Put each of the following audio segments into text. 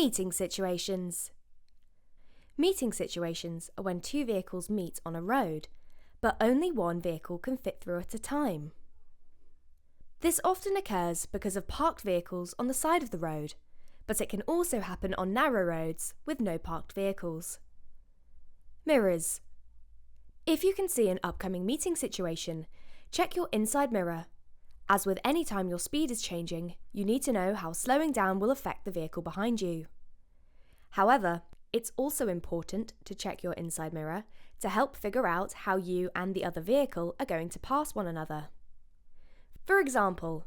Meeting situations. Meeting situations are when two vehicles meet on a road, but only one vehicle can fit through at a time. This often occurs because of parked vehicles on the side of the road, but it can also happen on narrow roads with no parked vehicles. Mirrors. If you can see an upcoming meeting situation, check your inside mirror. As with any time your speed is changing, you need to know how slowing down will affect the vehicle behind you. However, it's also important to check your inside mirror to help figure out how you and the other vehicle are going to pass one another. For example,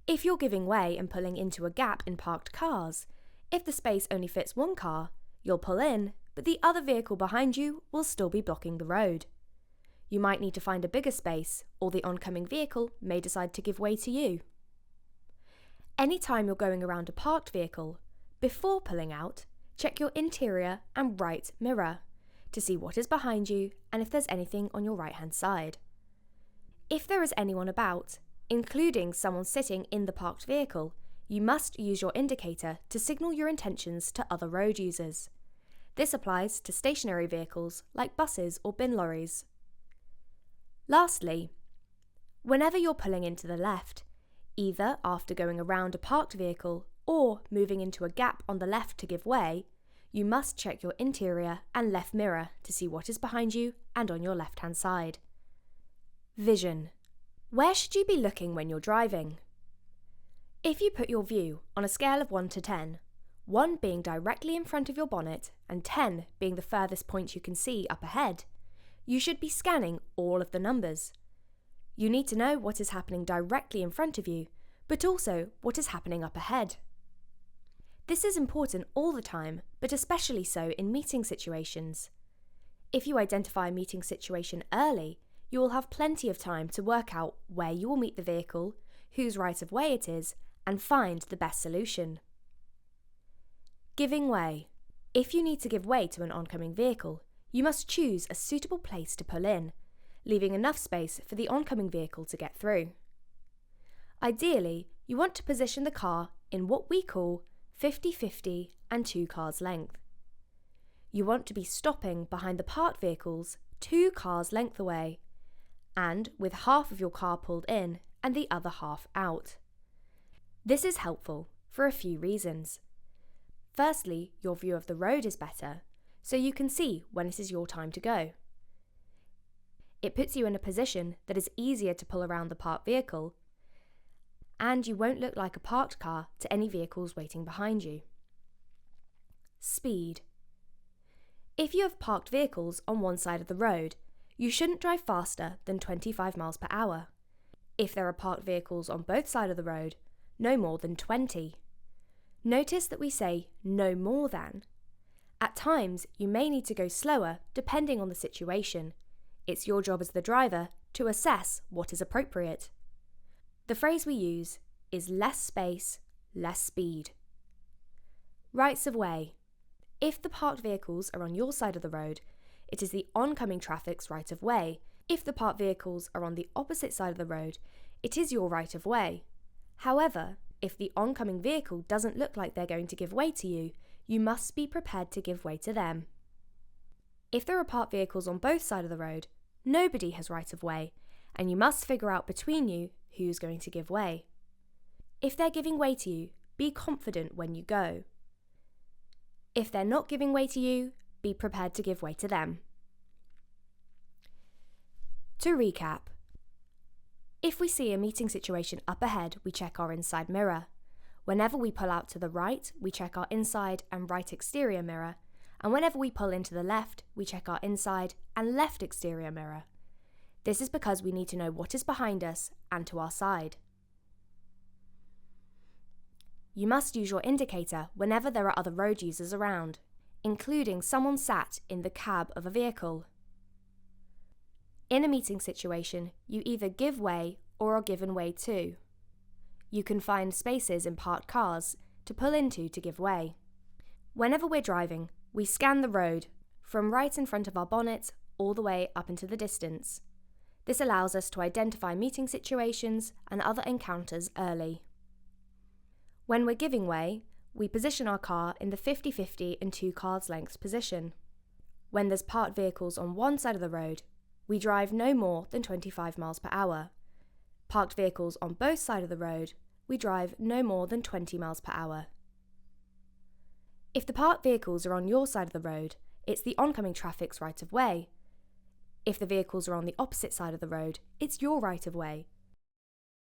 if you're giving way and pulling into a gap in parked cars, if the space only fits one car, you'll pull in, but the other vehicle behind you will still be blocking the road. You might need to find a bigger space, or the oncoming vehicle may decide to give way to you. Anytime you're going around a parked vehicle, before pulling out, check your interior and right mirror to see what is behind you and if there's anything on your right-hand side. If there is anyone about, including someone sitting in the parked vehicle, you must use your indicator to signal your intentions to other road users. This applies to stationary vehicles like buses or bin lorries. Lastly, whenever you're pulling into the left, either after going around a parked vehicle or moving into a gap on the left to give way, you must check your interior and left mirror to see what is behind you and on your left-hand side. Vision. Where should you be looking when you're driving? If you put your view on a scale of 1 to 10, 1 being directly in front of your bonnet and 10 being the furthest point you can see up ahead, you should be scanning all of the numbers. You need to know what is happening directly in front of you, but also what is happening up ahead. This is important all the time, but especially so in meeting situations. If you identify a meeting situation early, you will have plenty of time to work out where you will meet the vehicle, whose right of way it is, and find the best solution. Giving way. If you need to give way to an oncoming vehicle, you must choose a suitable place to pull in, leaving enough space for the oncoming vehicle to get through. Ideally, you want to position the car in what we call 50-50 and 2 cars length. You want to be stopping behind the parked vehicles 2 cars length away, and with half of your car pulled in and the other half out. This is helpful for a few reasons. Firstly, your view of the road is better, so you can see when it is your time to go. It puts you in a position that is easier to pull around the parked vehicle, and you won't look like a parked car to any vehicles waiting behind you. Speed. If you have parked vehicles on one side of the road, you shouldn't drive faster than 25 miles per hour. If there are parked vehicles on both sides of the road, no more than 20. Notice that we say no more than. At times, you may need to go slower depending on the situation. It's your job as the driver to assess what is appropriate. The phrase we use is less space, less speed. Rights of way. If the parked vehicles are on your side of the road, it is the oncoming traffic's right of way. If the parked vehicles are on the opposite side of the road, it is your right of way. However, if the oncoming vehicle doesn't look like they're going to give way to you, you must be prepared to give way to them. If there are parked vehicles on both sides of the road, nobody has right of way, and you must figure out between you who's going to give way. If they're giving way to you, be confident when you go. If they're not giving way to you, be prepared to give way to them. To recap, if we see a meeting situation up ahead, we check our inside mirror. Whenever we pull out to the right, we check our inside and right exterior mirror, and whenever we pull into the left, we check our inside and left exterior mirror. This is because we need to know what is behind us and to our side. You must use your indicator whenever there are other road users around, including someone sat in the cab of a vehicle. In a meeting situation, you either give way or are given way to. You can find spaces in parked cars to pull into to give way. Whenever we're driving, we scan the road from right in front of our bonnet all the way up into the distance. This allows us to identify meeting situations and other encounters early. When we're giving way, we position our car in the 50-50 and 2 cars lengths position. When there's parked vehicles on one side of the road, we drive no more than 25 miles per hour. Parked vehicles on both sides of the road, we drive no more than 20 miles per hour. If the parked vehicles are on your side of the road, it's the oncoming traffic's right of way. If the vehicles are on the opposite side of the road, it's your right of way.